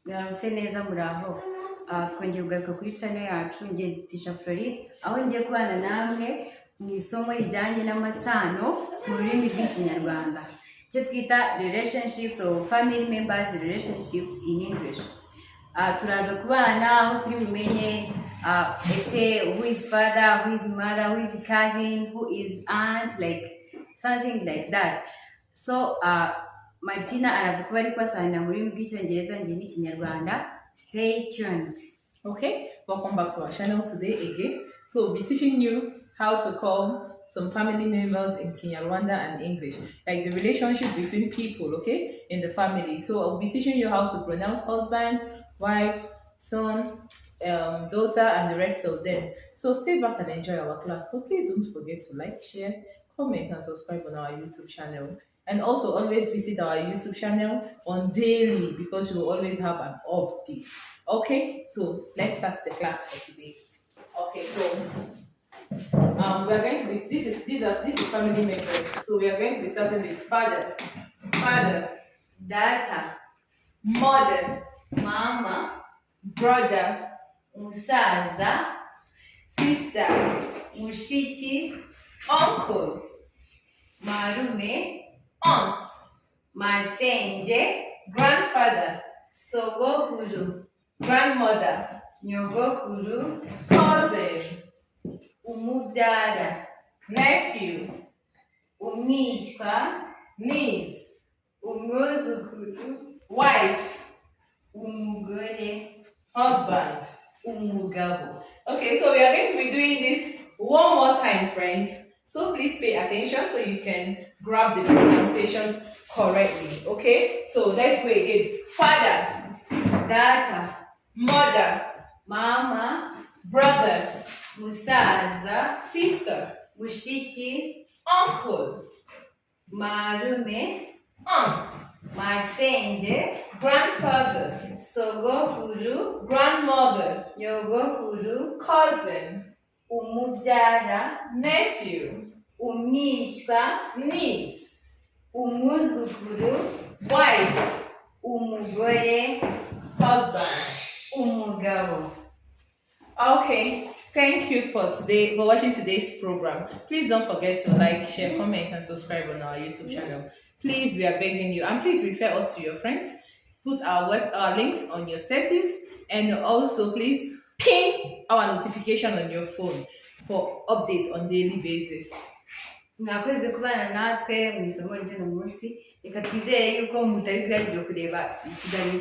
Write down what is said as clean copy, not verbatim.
Mwaramutse neza muraho. Twongeye kugaruka kuri channel yacu ngiye Tisha Floride aho ngiye kubana namwe mu isomo rijyanye n'amasano mu rurimi rw'ikinyarwanda. Cyo twita relationships or family members relationships in English. Turaza kubana aho turi bumenye ese who is father, who is mother, who is cousin, who is aunt, like something like that. So Martina araza kuba ari kwasobanurira mu rurimi rw'icyongereza ngiye n'ikinyarwanda. Stay tuned. Okay, welcome back to our channel today again. So we'll be teaching you how to call some family members in Kinyarwanda and English, like the relationship between people, okay, in the family. So I'll be teaching you how to pronounce husband, wife, son, daughter, and the rest of them. So stay back and enjoy our class. But please don't forget to like, share, comment, and subscribe on our YouTube channel. And also always visit our YouTube channel on daily because you will always have an update. Okay, so let's start the class for today. Okay, so we are going to be this is family members. So we are going to be starting with father, Data, mother, mama, brother, musaza, sister, mushiki, uncle, marume, aunt, masenge, grandfather, sogokuru, grandmother, nyogokuru, cousin, umubyara, nephew, umwishywa, niece, umwuzukuru, wife, umugore, husband. umugabo. Okay, so we are going to be doing this one more time, friends. So please pay attention so you can grab the pronunciations correctly. Okay, so let's go again. Father, Data, mother, mama, brother, musaza, sister, mushiki, uncle, marume, aunt, masenge, grandfather, sogokuru, grandmother, nyogokuru, cousin, umubyara, nephew, umwishywa, niece, umwuzukuru, wife, umugore, husband. umugabo. Okay, thank you for watching today's program. Please don't forget to like, share, comment, and subscribe on our YouTube channel. Please, we are begging you, and please refer us to your friends. Put our links on your status, and also please ping our notification on your phone for updates on daily basis. Mwakoze kubana natwe mu isomo ry'uno munsi. Reka twizere yuko mutari bwagiye kureba ikiganiro